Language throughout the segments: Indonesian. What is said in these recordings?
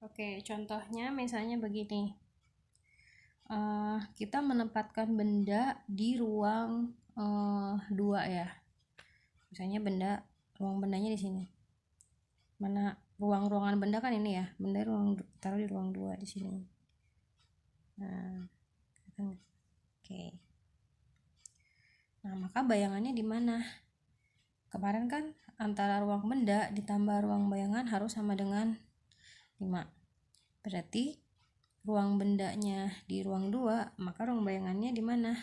Oke, contohnya misalnya begini. Kita menempatkan benda di ruang 2 ya. Misalnya ruang bendanya di sini. Mana ruangan benda kan ini ya. Benda taruh di ruang 2 di sini. Nah, oke. Nah, maka bayangannya di mana? Kemarin kan antara ruang benda ditambah ruang bayangan harus sama dengan 5. Berarti ruang bendanya di ruang 2, maka ruang bayangannya di mana?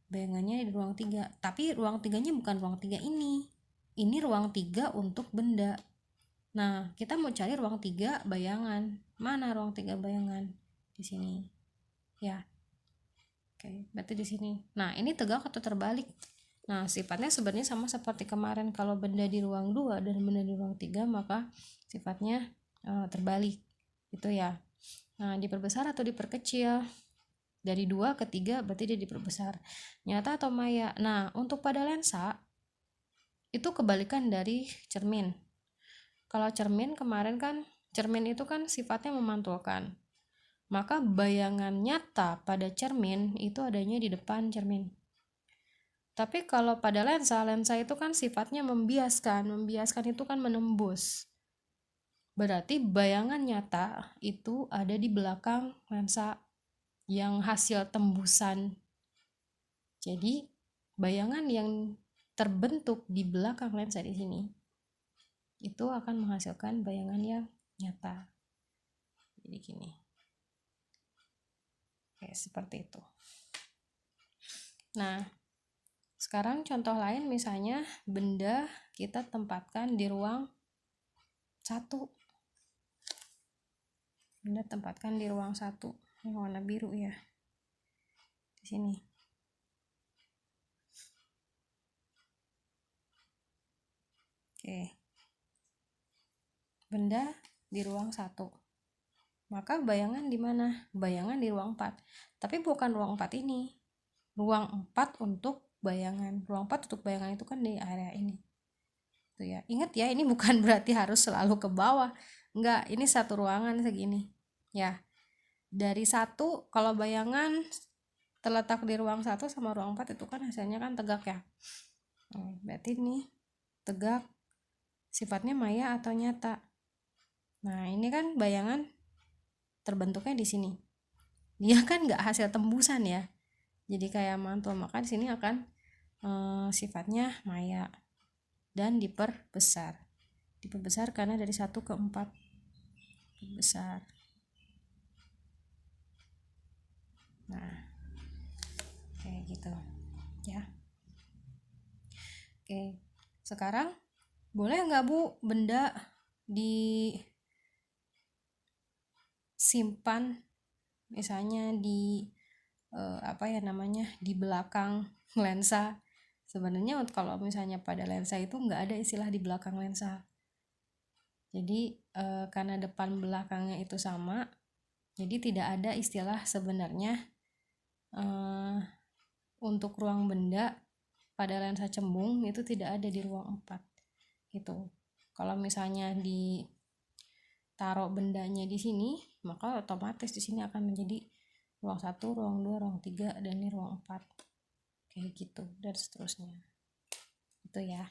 Bayangannya di ruang 3. Tapi ruang 3-nya bukan ruang 3 ini. Ini ruang 3 untuk benda. Nah, kita mau cari ruang 3 bayangan. Mana ruang 3 bayangan? Di sini. Ya. Oke, berarti di sini. Nah, ini tegak atau terbalik? Nah, sifatnya sebenarnya sama seperti kemarin. Kalau benda di ruang 2 dan benda di ruang 3, maka sifatnya terbalik. Itu ya. Nah, diperbesar atau diperkecil? Dari 2 ke 3 berarti dia diperbesar. Nyata atau maya? Nah, untuk pada lensa itu kebalikan dari cermin. Kalau cermin kemarin kan, cermin itu kan sifatnya memantulkan. Maka bayangan nyata pada cermin itu adanya di depan cermin. Tapi kalau pada lensa itu kan sifatnya membiaskan. Membiaskan itu kan menembus. Berarti bayangan nyata itu ada di belakang lensa yang hasil tembusan. Jadi bayangan yang terbentuk di belakang lensa di sini itu akan menghasilkan bayangan yang nyata. Jadi gini. Oke, seperti itu. Nah, sekarang contoh lain misalnya benda kita tempatkan di ruang 1. Benda tempatkan di ruang 1. Yang warna biru ya. Di sini. Oke. Benda di ruang 1. Maka bayangan di mana? Bayangan di ruang 4. Tapi bukan ruang 4 ini. Ruang 4 untuk bayangan. Ruang 4 untuk bayangan itu kan di area ini. Tuh ya. Ingat ya, ini bukan berarti harus selalu ke bawah. Enggak, ini satu ruangan segini. Ya. Dari 1, kalau bayangan terletak di ruang 1 sama ruang 4 itu kan hasilnya kan tegak ya. Berarti ini tegak sifatnya maya atau nyata. Nah, ini kan bayangan terbentuknya di sini. Dia kan nggak hasil tembusan ya. Jadi kayak mantul, maka di sini akan sifatnya maya dan diperbesar. Diperbesar karena dari 1 ke 4 besar. Nah, kayak gitu ya. Oke, sekarang boleh nggak Bu benda disimpan misalnya di di belakang lensa? Sebenarnya kalau misalnya pada lensa itu nggak ada istilah di belakang lensa. Jadi karena depan belakangnya itu sama, jadi tidak ada istilah sebenarnya untuk ruang benda pada lensa cembung itu tidak ada di ruang 4 gitu. Kalau misalnya ditaruh bendanya di sini, maka otomatis di sini akan menjadi ruang 1, ruang 2, ruang 3, dan ini ruang 4. Kayak gitu dan seterusnya. Itu ya.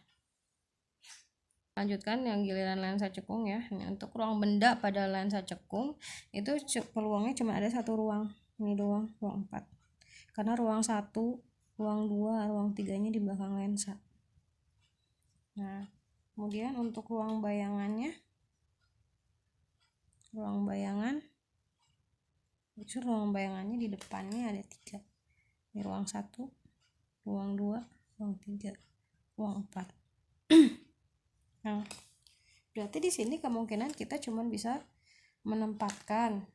Lanjutkan yang giliran lensa cekung ya. Ini untuk ruang benda pada lensa cekung itu peluangnya cuma ada satu ruang. Ini doang, ruang 4. Karena ruang 1, ruang 2, ruang 3-nya di belakang lensa. Nah, kemudian untuk ruang bayangannya, ruang bayangannya di depannya ada 3. Ini ruang 1, ruang 2, ruang 3, ruang 4. Nah, berarti di sini kemungkinan kita cuma bisa menempatkan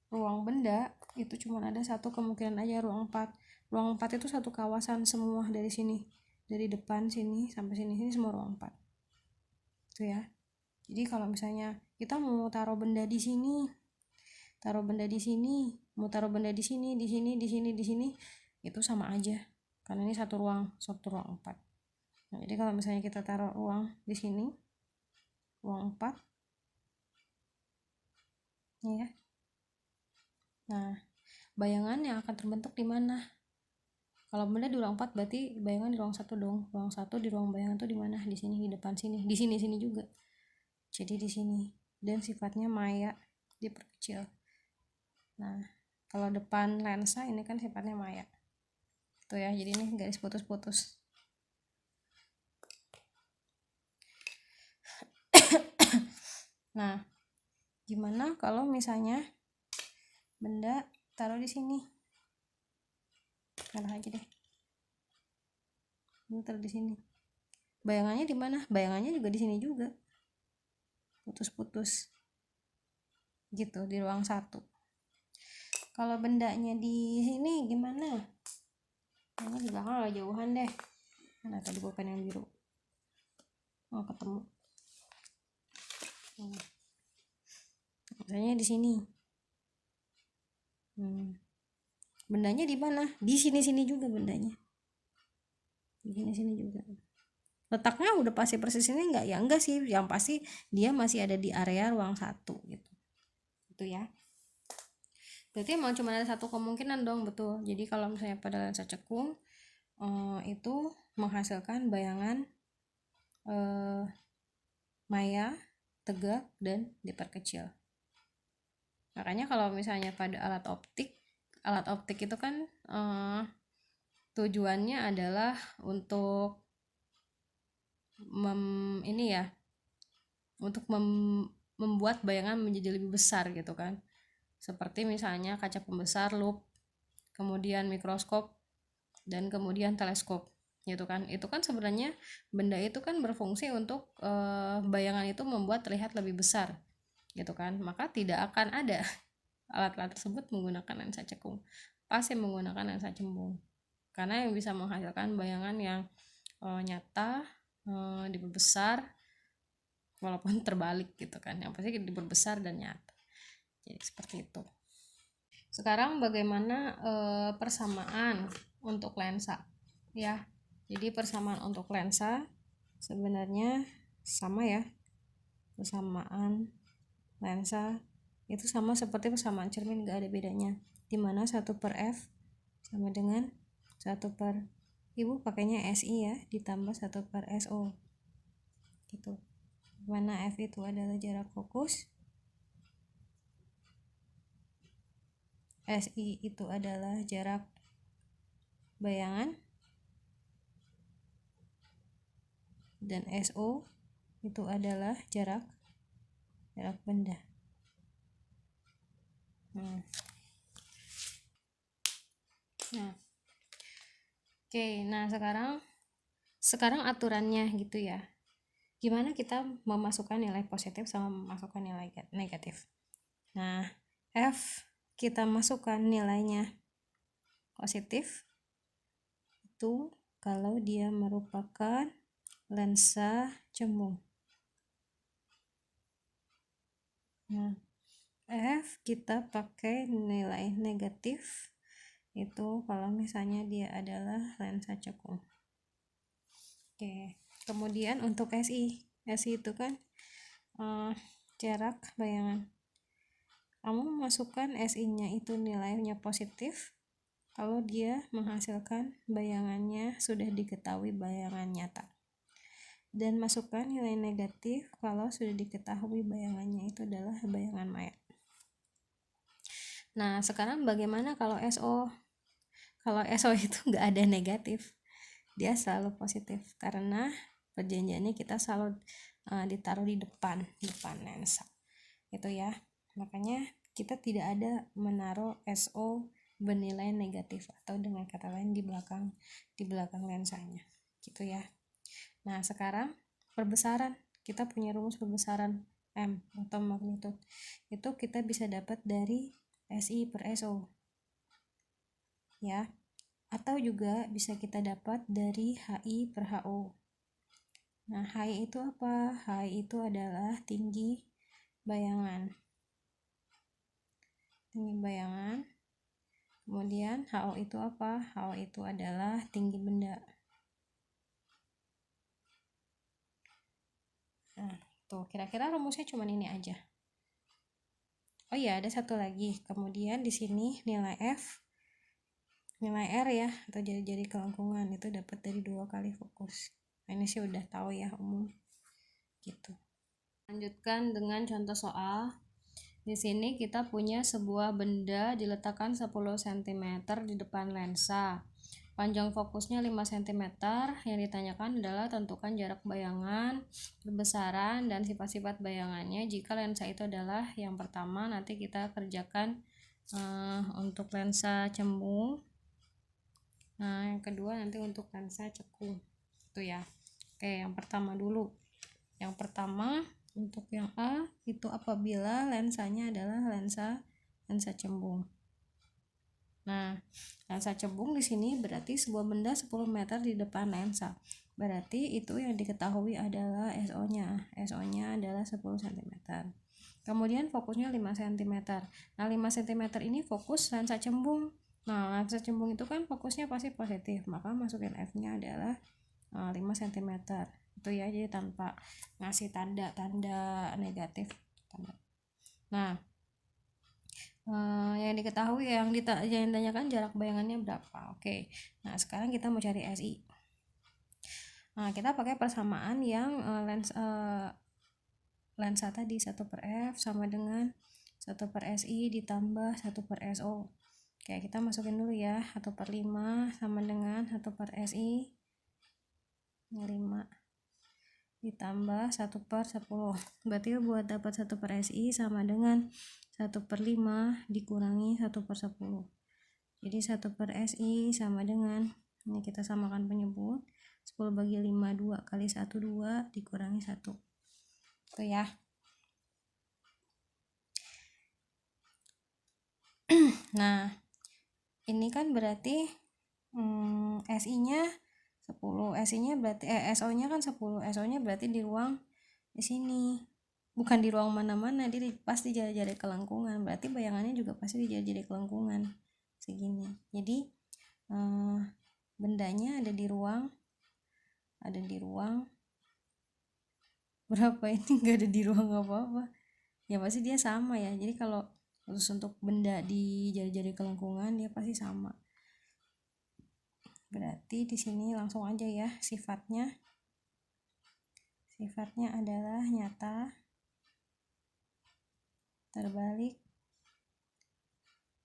ruang benda itu cuma ada satu kemungkinan aja, ruang 4. Ruang 4 itu satu kawasan semua dari sini. Dari depan sini sampai sini semua ruang 4. Itu ya. Jadi kalau misalnya kita mau taruh benda di sini, mau taruh benda di sini, di sini, itu sama aja. Karena ini satu ruang 4. Nah, jadi kalau misalnya kita taruh ruang di sini, ruang 4, ya. Nah, bayangan yang akan terbentuk di mana? Kalau benda di ruang 4 berarti bayangan di ruang 1 dong. Ruang 1 di ruang bayangan tuh di mana? Di sini, di depan sini. Di sini juga. Jadi di sini. Dan sifatnya maya, diperkecil. Nah, kalau depan lensa ini kan sifatnya maya. Tuh ya, jadi ini garis putus-putus. Nah, gimana kalau misalnya benda taruh di sini? Taruh aja deh. Ini taruh di sini. Bayangannya di mana? Bayangannya juga di sini juga. Putus-putus. Gitu, di ruang 1. Kalau bendanya di sini gimana? Ini di belakang agak jauhan deh. Mana tadi bukan yang biru? Oh, ketemu. Misalnya di sini. Bendanya di mana? Di sini juga bendanya. Di sini juga. Letaknya udah pasti persis ini enggak? Ya enggak sih, yang pasti dia masih ada di area ruang 1 gitu. Itu ya. Berarti emang cuma ada satu kemungkinan dong, betul. Jadi kalau misalnya pada lensa cekung itu menghasilkan bayangan maya, tegak, dan diperkecil. Makanya kalau misalnya pada alat optik itu kan tujuannya adalah untuk membuat bayangan menjadi lebih besar gitu kan. Seperti misalnya kaca pembesar, lup, kemudian mikroskop, dan kemudian teleskop gitu kan. Itu kan sebenarnya benda itu kan berfungsi untuk bayangan itu membuat terlihat lebih besar gitu kan. Maka tidak akan ada alat-alat tersebut menggunakan lensa cekung, pasti menggunakan lensa cembung, karena yang bisa menghasilkan bayangan yang nyata, diperbesar walaupun terbalik gitu kan, yang pasti diperbesar dan nyata. Jadi seperti itu. Sekarang bagaimana persamaan untuk lensa ya. Jadi persamaan untuk lensa sebenarnya sama ya. Persamaan lensa itu sama seperti persamaan cermin, gak ada bedanya, dimana 1/f sama dengan 1/, ibu pakainya SI ya, ditambah 1/SO gitu, mana F itu adalah jarak fokus, SI itu adalah jarak bayangan, dan SO itu adalah jarak benda. Nah, sekarang aturannya gitu ya. Gimana kita memasukkan nilai positif sama memasukkan nilai negatif. Nah, F kita masukkan nilainya positif itu kalau dia merupakan lensa cembung. Nah, F kita pakai nilai negatif itu kalau misalnya dia adalah lensa cekung. Oke, kemudian untuk SI itu kan jarak bayangan. Kamu memasukkan SI-nya itu nilainya positif kalau dia menghasilkan bayangannya sudah diketahui bayangan nyata, dan masukkan nilai negatif kalau sudah diketahui bayangannya itu adalah bayangan maya. Nah, sekarang bagaimana kalau SO? Kalau SO itu nggak ada negatif, dia selalu positif karena perjanjiannya kita selalu ditaruh di depan lensa itu ya. Makanya kita tidak ada menaruh SO bernilai negatif, atau dengan kata lain di belakang lensanya gitu ya. Nah, sekarang perbesaran, kita punya rumus perbesaran M atau magnitude, itu kita bisa dapat dari SI/SO ya, atau juga bisa kita dapat dari HI/HO. Nah, HI itu apa? HI itu adalah tinggi bayangan. Kemudian HO itu apa? HO itu adalah tinggi benda. Nah, tuh kira-kira rumusnya cuma ini aja. Oh ya, ada satu lagi. Kemudian di sini nilai F, nilai R ya, atau jari-jari kelengkungan itu dapat dari 2 kali fokus. Nah, ini sih udah tahu ya umum gitu. Lanjutkan dengan contoh soal. Di sini kita punya sebuah benda diletakkan 10 cm di depan lensa. Panjang fokusnya 5 cm. Yang ditanyakan adalah tentukan jarak bayangan, kebesaran, dan sifat-sifat bayangannya jika lensa itu adalah yang pertama. Nanti kita kerjakan untuk lensa cembung. Nah, yang kedua nanti untuk lensa cekung. Itu ya. Oke, yang pertama dulu. Yang pertama untuk yang A itu apabila lensanya adalah lensa cembung. Nah, lensa cembung di sini berarti sebuah benda 10 meter di depan lensa. Berarti itu yang diketahui adalah SO-nya. SO-nya adalah 10 cm. Kemudian fokusnya 5 cm. Nah, 5 cm ini fokus lensa cembung. Nah, lensa cembung itu kan fokusnya pasti positif, maka masukin F-nya adalah 5 cm. Itu ya, jadi tanpa ngasih tanda-tanda negatif. Nah, yang diketahui yang ditanyakan jarak bayangannya berapa. Oke. Nah, sekarang kita mau cari SI. Nah, kita pakai persamaan yang lensa tadi 1/F sama dengan 1/SI ditambah 1/SO. Oke, kita masukin dulu ya. 1/5 sama dengan 1/SI 5 ditambah 1/10. Berarti buat dapat 1/SI sama dengan 1/5 dikurangi 1/10. Jadi 1/SI sama dengan, ini kita samakan penyebut, 10 bagi 5 2 kali 1 2 dikurangi 1. Itu ya. Nah, ini kan berarti SI-nya 10, SI-nya berarti SO-nya kan 10, SO-nya berarti di ruang di sini. Bukan di ruang mana-mana, dia pasti jari-jari kelengkungan. Berarti bayangannya juga pasti di jari-jari kelengkungan segini. Jadi bendanya ada di ruang berapa ini, nggak ada di ruang apa-apa. Ya pasti dia sama ya. Jadi kalau khusus untuk benda di jari-jari kelengkungan dia pasti sama. Berarti di sini langsung aja ya sifatnya. Sifatnya adalah nyata, terbalik,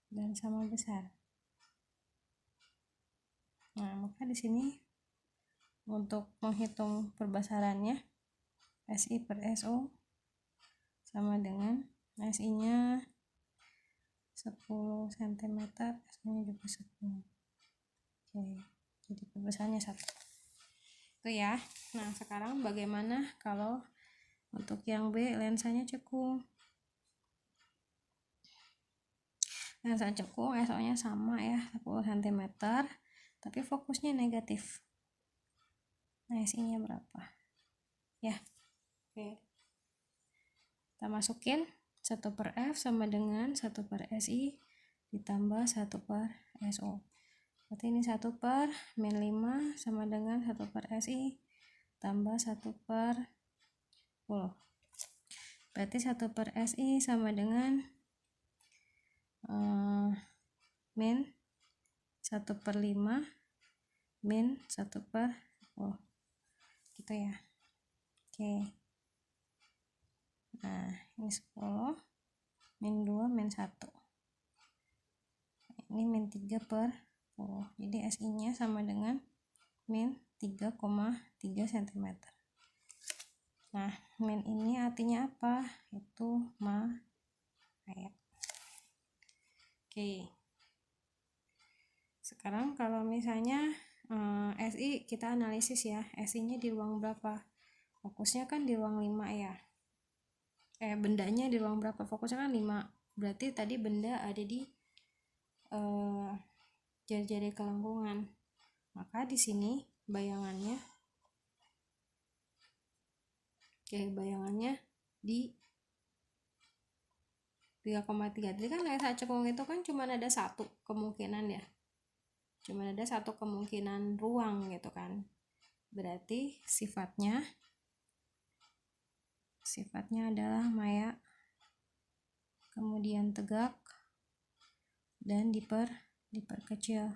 dan sama besar. Nah, maka di sini untuk menghitung perbesarannya SI per SO sama dengan SI-nya 10 cm, SO-nya juga 10. Oke, jadi perbesarannya 1. Itu ya. Nah, sekarang bagaimana kalau untuk yang B lensanya cekung? Lensa cekung SO-nya sama ya, 10 cm, tapi fokusnya negatif. Nah, SI-nya berapa? Ya. Oke. Kita masukin 1/F sama dengan 1/SI ditambah 1/SO. Berarti ini 1/-5 sama dengan 1/SI tambah 1/10. Berarti 1/SI sama dengan min 1/5 min 1/10 gitu ya. Oke. Nah, ini 10 min 2 min 1. Ini min 3/10. Jadi SI-nya sama dengan min 3,3 cm. Nah, min ini artinya apa? Itu ya. Oke. Sekarang kalau misalnya SI kita analisis ya. SI-nya di ruang berapa? Fokusnya kan di ruang 5 ya. Bendanya di ruang berapa? Fokusnya kan 5. Berarti tadi benda ada di jari-jari kelengkungan. Maka di sini bayangannya di 3,3. Jadi kan lensa cekung itu kan cuma ada satu kemungkinan ya. Cuma ada satu kemungkinan ruang gitu kan. Berarti sifatnya adalah maya kemudian tegak, dan diperkecil.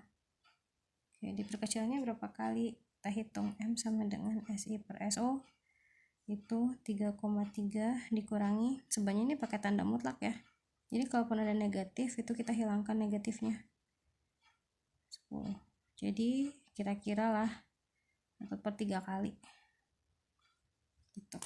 Oke, diperkecilnya berapa kali? Kita hitung M sama dengan SI per SO itu 3,3 dikurangi, sebenarnya ini pakai tanda mutlak ya, jadi kalaupun ada negatif itu kita hilangkan negatifnya, 10. Jadi kira-kira lah 1/3 kali gitu.